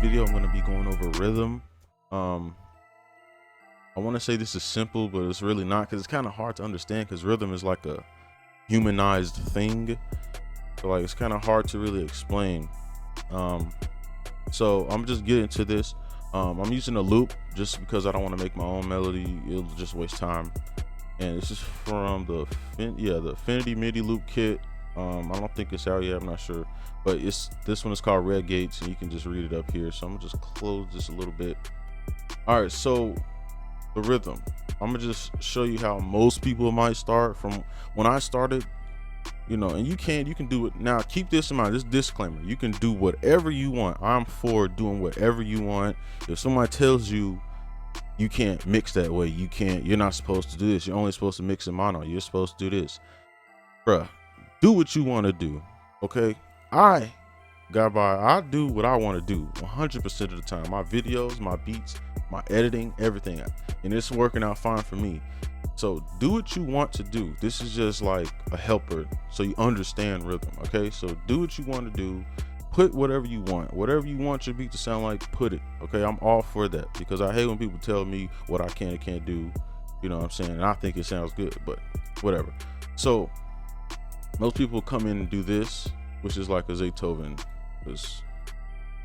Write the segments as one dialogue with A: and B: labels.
A: video, I'm going to be going over rhythm. I want to say this is simple, but it's really not, because it's kind of hard to understand, because rhythm is like a humanized thing. So like it's kind of hard to really explain. So I'm just getting to this. I'm using a loop just because I don't want to make my own melody. It'll just waste time. And this is from the Affinity MIDI loop kit. I don't think it's out yet, I'm not sure, but this one is called Red Gates, and you can just read it up here. So I'm gonna just close this a little bit. All right, so the rhythm, I'm gonna just show you how most people might start from when I started, and you can do it. Now keep this in mind, this disclaimer: you can do whatever you want. I'm for doing whatever you want. If somebody tells you you can't mix that way, you're not supposed to do this, you're only supposed to mix in mono, you're supposed to do this, bruh, do what you want to do. Okay, I do what I want to do 100% of the time. My videos, my beats, my editing, everything, and it's working out fine for me. So do what you want to do. This is just like a helper so you understand rhythm. Okay, so do what you want to do. Put whatever you want your beat to sound like, put it. Okay, I'm all for that, because I hate when people tell me what I can and can't do. You know what I'm saying? And I think it sounds good, but whatever. So most people come in and do this, which is like a Beethoven, because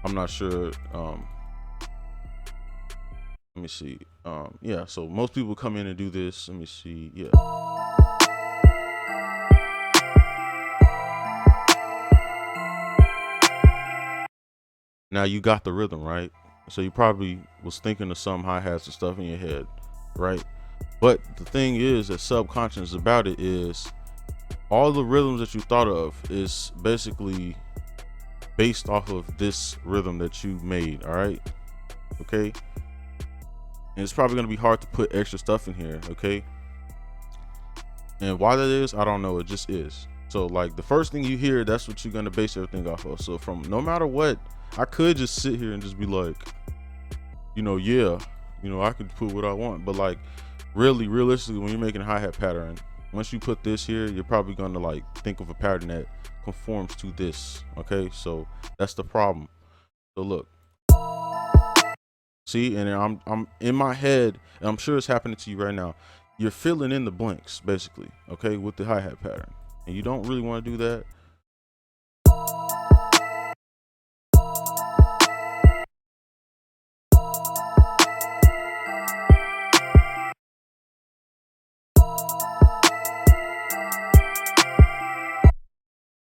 A: I'm not sure. Let me see. Yeah, so most people come in and do this. Let me see. Yeah. Now you got the rhythm, right? So you probably was thinking of some hi-hats and stuff in your head, right? But the thing is that subconscious about it is all the rhythms that you thought of is basically based off of this rhythm that you made. All right, okay, and it's probably going to be hard to put extra stuff in here. Okay, and why that is, I don't know, it just is. So like the first thing you hear, that's what you're going to base everything off of. So from no matter what, I could just sit here and just be like, I could put what I want, but like really realistically, when you're making a hi-hat pattern, once you put this here, you're probably going to like think of a pattern that conforms to this. Okay, so that's the problem. So look, see, and I'm in my head, and I'm sure it's happening to you right now. You're filling in the blanks basically, okay, with the hi-hat pattern, and you don't really want to do that.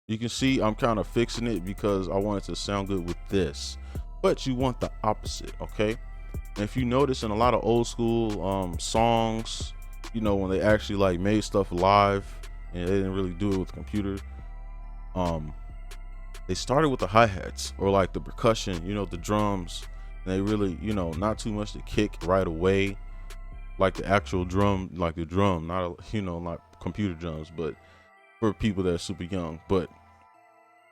A: You can see I'm kind of fixing it because I want it to sound good with this, but you want the opposite. Okay, and if you notice in a lot of old school songs, when they actually like made stuff live and they didn't really do it with the computer, they started with the hi-hats or like the percussion, the drums, and they really, not too much to kick right away, like the actual drum, like the drum, not not computer drums, but for people that are super young. But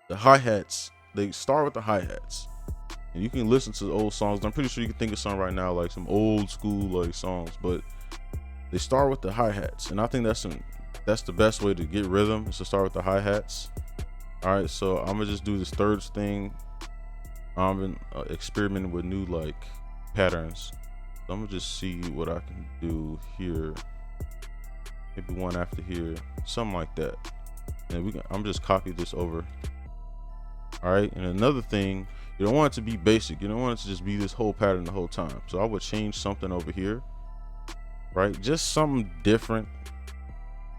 A: the hi-hats, they start with the hi-hats, and you can listen to the old songs. I'm pretty sure you can think of some right now, like some old school like songs, but they start with the hi-hats, and I think that's the best way to get rhythm, is to start with the hi-hats. All right, so I'm gonna just do this third thing. I've been experimenting with new like patterns, so I'm gonna just see what I can do here. Maybe one after here, something like that. And I'm just copy this over. All right, and another thing, you don't want it to be basic. You don't want it to just be this whole pattern the whole time. So I would change something over here, right? Just something different.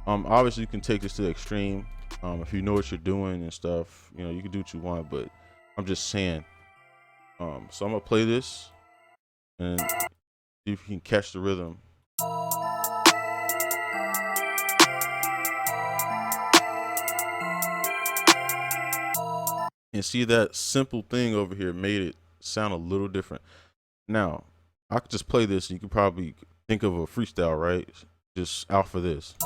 A: Obviously you can take this to the extreme. If you know what you're doing and stuff, you can do what you want, but I'm just saying. So I'm gonna play this and see if you can catch the rhythm. And see, that simple thing over here made it sound a little different. Now, I could just play this and you could probably think of a freestyle, right? Just out for this.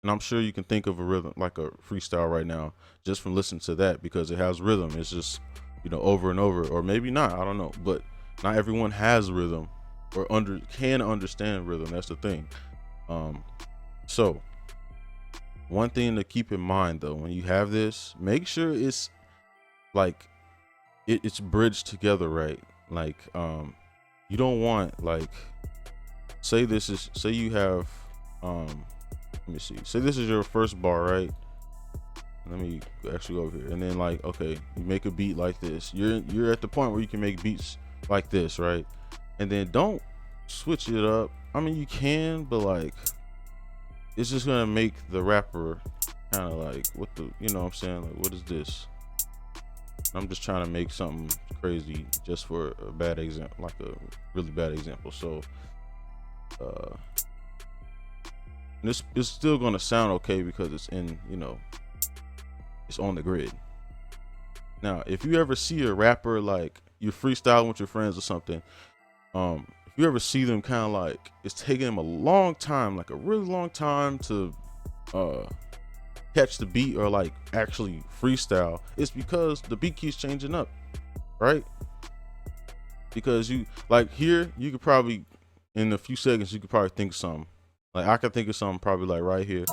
A: And I'm sure you can think of a rhythm, like a freestyle right now, just from listening to that, because it has rhythm. It's just, over and over, or maybe not, I don't know. But not everyone has rhythm or can understand rhythm. That's the thing. So One thing to keep in mind though, when you have this, make sure it's like it's bridged together, right? Like you don't want like, say you have let me see, say this is your first bar, right? Let me actually go over here, and then like, okay, you make a beat like this. You're at the point where you can make beats like this, right? And then don't switch it up. I mean, you can, but like, it's just gonna make the rapper kind of like, what the, you know what I'm saying? Like, what is this? I'm just trying to make something crazy just for a bad example, like a really bad example. So, this is still gonna sound okay because it's in, you know, it's on the grid. Now, if you ever see a rapper, like you're freestyling with your friends or something, if you ever see them kind of like it's taking them a long time, like a really long time to catch the beat or like actually freestyle, it's because the beat keeps changing up, right? Because you like here, you could probably in a few seconds you could probably think of something. Like I could think of something probably like right here.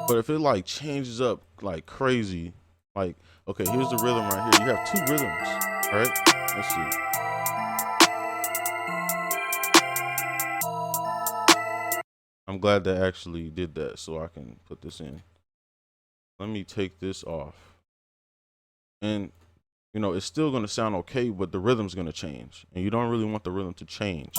A: But if it like changes up like crazy, like, okay, here's the rhythm right here. You have two rhythms, all right? Let's see. I'm glad that actually did that so I can put this in. Let me take this off. And, you know, it's still going to sound okay, but the rhythm's going to change. And you don't really want the rhythm to change.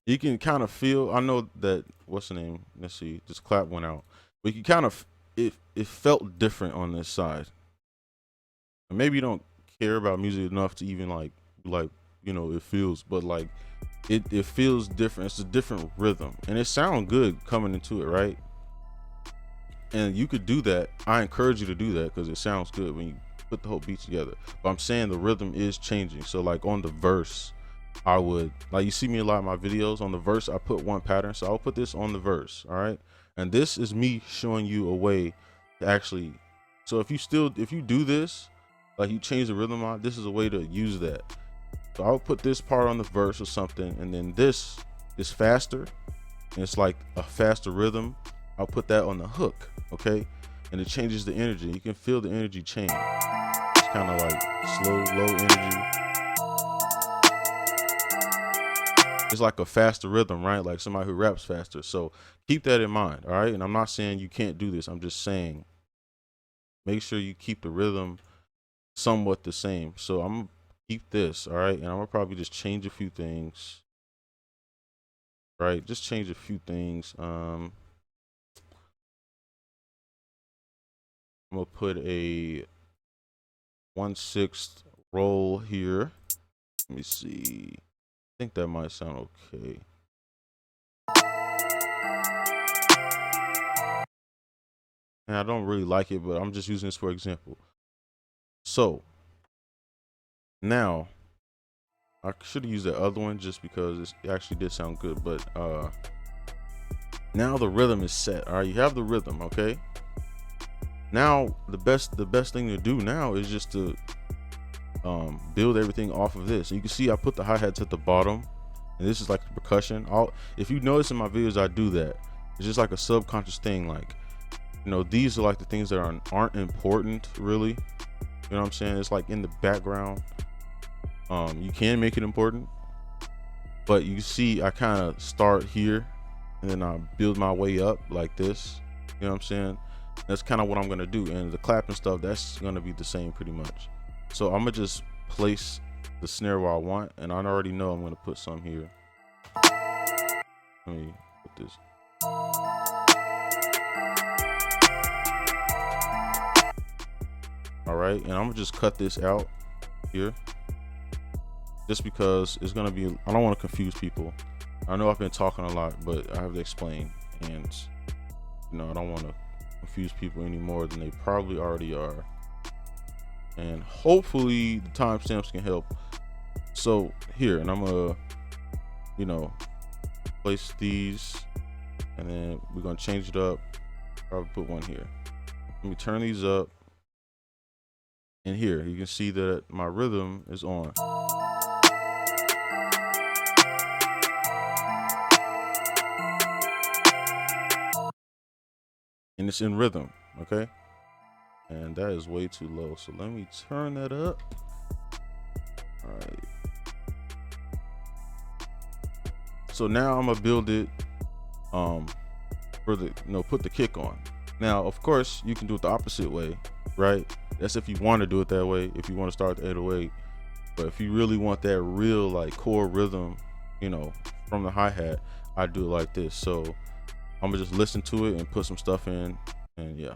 A: You can kind of feel, I know that, what's the name? Let's see, this clap went out. But you kind of, it felt different on this side. And maybe you don't care about music enough to even like, you know, it feels, but like, it feels different. It's a different rhythm. And it sounds good coming into it, right? And you could do that. I encourage you to do that because it sounds good when you put the whole beat together. But I'm saying the rhythm is changing. So like on the verse, I would, like, you see me a lot in my videos on the verse, I put one pattern. So I'll put this on the verse, all right? And this is me showing you a way to actually, so if you do this, like you change the rhythm on, this is a way to use that. So I'll put this part on the verse or something, and then this is faster, and it's like a faster rhythm. I'll put that on the hook, okay? And it changes the energy. You can feel the energy change. It's kind of like slow, low energy. It's like a faster rhythm, right? Like somebody who raps faster. So keep that in mind, all right? And I'm not saying you can't do this. I'm just saying make sure you keep the rhythm somewhat the same. So I'm gonna keep this, all right? And I'm gonna probably just change a few things, right? Just change a few things. I'm gonna put a 1/6 roll here. Let me see. I think that might sound okay. And I don't really like it, but I'm just using this for example. So now I should have used that other one just because it actually did sound good, but now the rhythm is set. All right, you have the rhythm, okay? Now the best thing to do now is just to build everything off of this. And you can see I put the hi-hats at the bottom, and this is like the percussion. If you notice in my videos, I do that. It's just like a subconscious thing. Like, you know, these are like the things that aren't important really. You know what I'm saying? It's like in the background. You can make it important, but you see I kind of start here and then I build my way up like this. You know what I'm saying? That's kind of what I'm gonna do. And the clap and stuff, that's gonna be the same pretty much. So I'm gonna just place the snare where I want, and I already know I'm gonna put some here. Let me put this. All right, and I'm gonna just cut this out here, just because it's gonna be, I don't want to confuse people. I know I've been talking a lot, but I have to explain, and you know, I don't want to confuse people any more than they probably already are. And hopefully the timestamps can help. So here, and I'm gonna, you know, place these, and then we're gonna change it up. Probably put one here. Let me turn these up, and here you can see that my rhythm is on. And it's in rhythm, okay? And that is way too low. So let me turn that up. All right. So now I'm gonna build it for the, put the kick on. Now, of course, you can do it the opposite way, right? That's if you want to do it that way, if you want to start the 808. But if you really want that real like core rhythm, from the hi-hat, I do it like this. So I'm gonna just listen to it and put some stuff in, and yeah.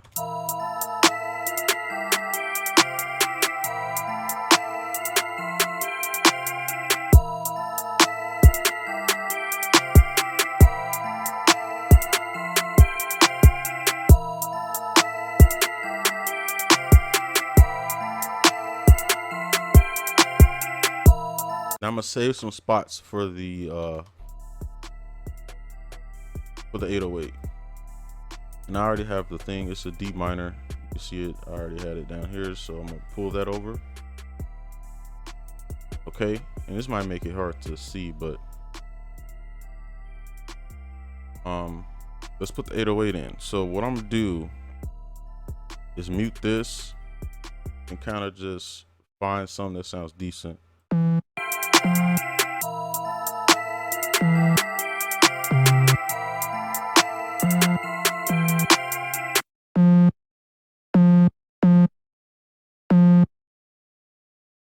A: Now I'm gonna save some spots for the 808. And I already have the thing. It's a D minor. You can see it. I already had it down here, so I'm gonna pull that over. Okay, and this might make it hard to see, but let's put the 808 in. So what I'm gonna do is mute this and kind of just find something that sounds decent.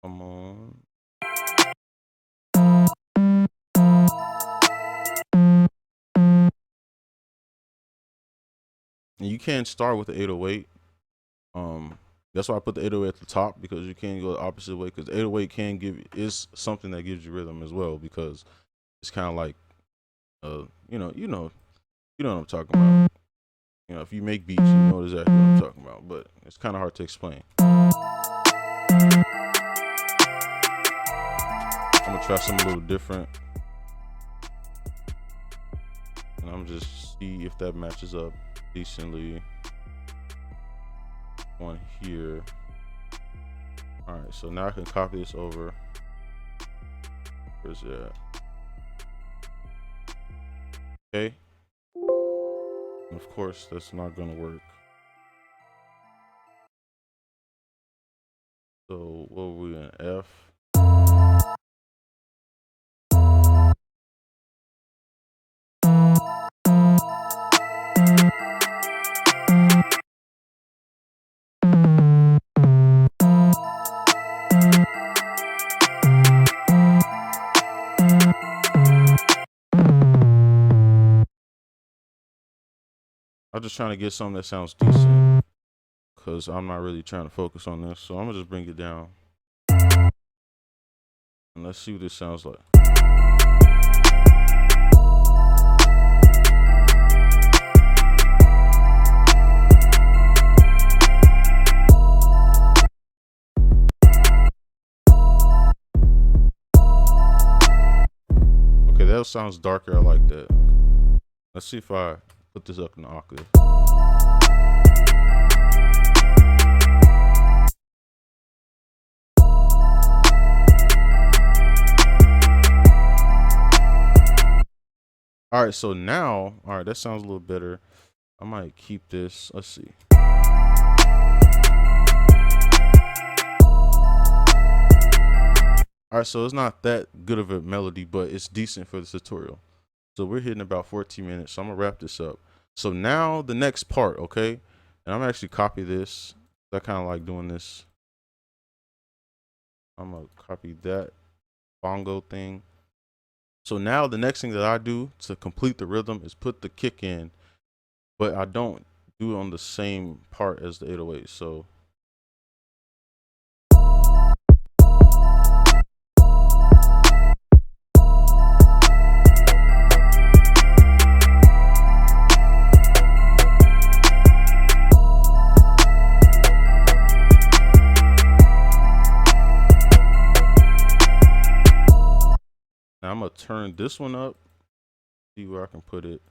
A: Come on. And you can't start with the 808. That's why I put the 808 at the top, because you can't go the opposite way, because 808 is something that gives you rhythm as well, because it's kind of like you know what I'm talking about. If you make beats, you know exactly what I'm talking about, but it's kind of hard to explain. I'm gonna try something a little different, and I'm just see if that matches up decently on here. All right, so now I can copy this over. Where's that? Okay. And of course, that's not gonna work. So what were we in F? I'm just trying to get something that sounds decent, because I'm not really trying to focus on this. So I'm gonna just bring it down, and let's see what this sounds like. Okay, that sounds darker. I like that. Let's see if I put this up in the octave. All right, so now, all right, that sounds a little better. I might keep this. Let's see. All right, so it's not that good of a melody, but it's decent for the tutorial. So we're hitting about 14 minutes. So I'm gonna wrap this up. So now the next part, okay? And I'm gonna actually copy this. I kind of like doing this. I'm gonna copy that bongo thing. So now the next thing that I do to complete the rhythm is put the kick in, but I don't do it on the same part as the 808. So now I'm gonna turn this one up, see where I can put it.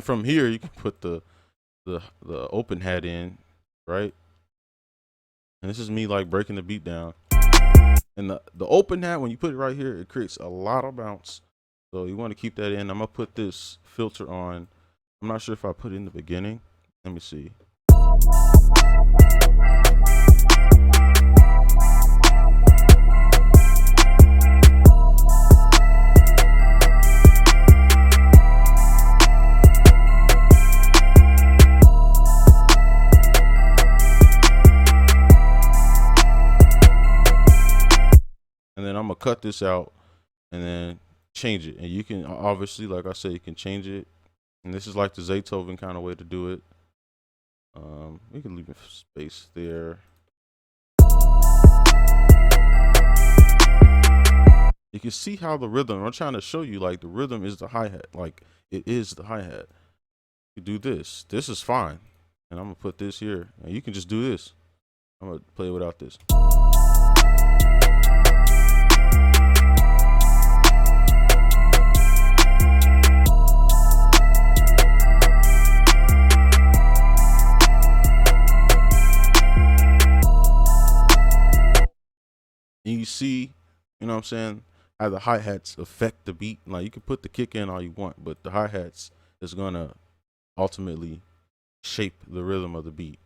A: And from here you can put the open hat in, right? And this is me like breaking the beat down. And the open hat, when you put it right here, it creates a lot of bounce. So you want to keep that in. I'm gonna put this filter on. I'm not sure if I put it in the beginning. Let me see. And then I'm gonna cut this out and then change it. And you can obviously, like I said, you can change it. And this is like the Beethoven kind of way to do it. We can leave a space there. You can see how the rhythm, I'm trying to show you, like the rhythm is the hi-hat. Like it is the hi-hat. You do this. This is fine. And I'm gonna put this here. And you can just do this. I'm gonna play without this. And you see, you know what I'm saying, how the hi-hats affect the beat. Like you can put the kick in all you want, but the hi-hats is gonna ultimately shape the rhythm of the beat.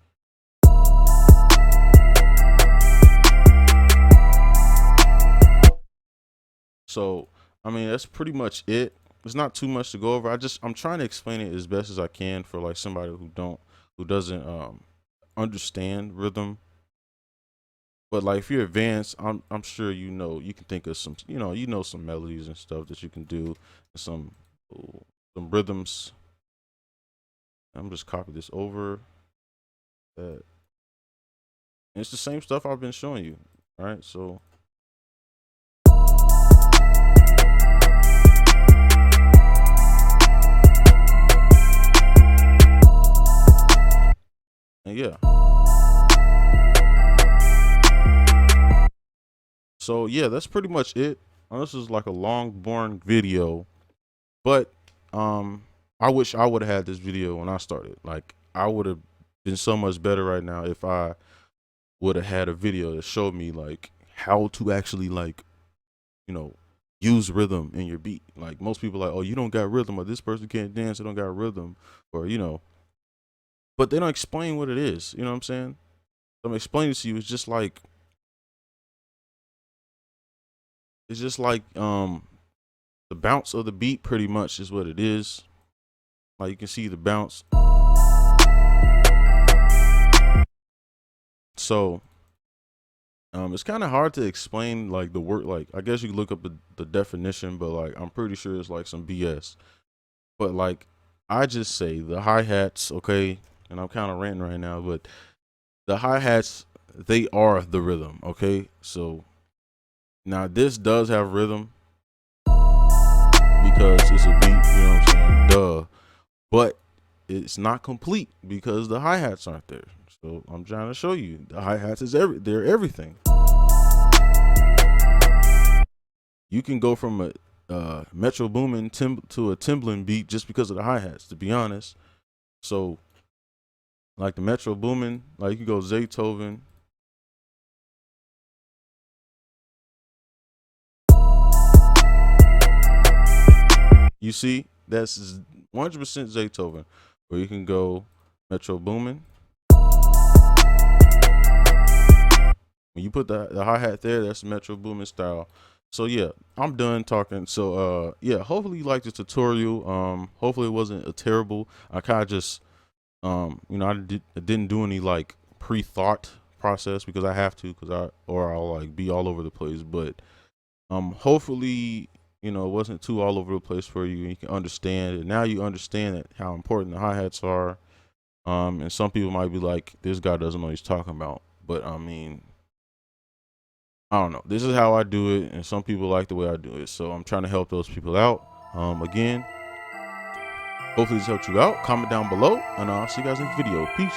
A: So, I mean, that's pretty much it. There's not too much to go over. I'm trying to explain it as best as I can for like somebody who doesn't understand rhythm. But like if you're advanced, I'm sure you can think of some some melodies and stuff that you can do, some rhythms. I'm just copy this over that. And it's the same stuff I've been showing you. All right, so and yeah. So yeah, that's pretty much it. This is like a long, boring video, but I wish I would have had this video when I started. Like I would have been so much better right now if I would have had a video that showed me like how to actually like, use rhythm in your beat. Like most people are like, oh, you don't got rhythm, or this person can't dance, they don't got rhythm, or but they don't explain what it is. You know what I'm saying? I'm explaining to you. It's just like the bounce of the beat pretty much is what it is. Like you can see the bounce. So it's kind of hard to explain like the word. Like I guess you could look up the definition, but like I'm pretty sure it's like some BS. But like I just say the hi-hats, okay, and I'm kind of ranting right now, but the hi-hats, they are the rhythm, okay? So now this does have rhythm because it's a beat, you know what I'm saying? Duh. But it's not complete because the hi-hats aren't there. So I'm trying to show you the hi-hats they're everything. You can go from a Metro Boomin to a Timbaland beat just because of the hi-hats, to be honest. So like the Metro Boomin, like you can go Beethoven. You see, that's 100% Beethoven. Or you can go Metro Boomin. When you put the hi-hat there, that's Metro Boomin style. So yeah, I'm done talking. So yeah, hopefully you liked the tutorial. Hopefully it wasn't a terrible. I kind of just I didn't do any like pre-thought process because I have to, or I'll like be all over the place. But hopefully it wasn't too all over the place for you, and you can understand it. Now you understand how important the hi-hats are. And some people might be like, this guy doesn't know what he's talking about. But I mean, I don't know. This is how I do it, and some people like the way I do it. So I'm trying to help those people out. Again, hopefully this helped you out. Comment down below, and I'll see you guys in the video. Peace.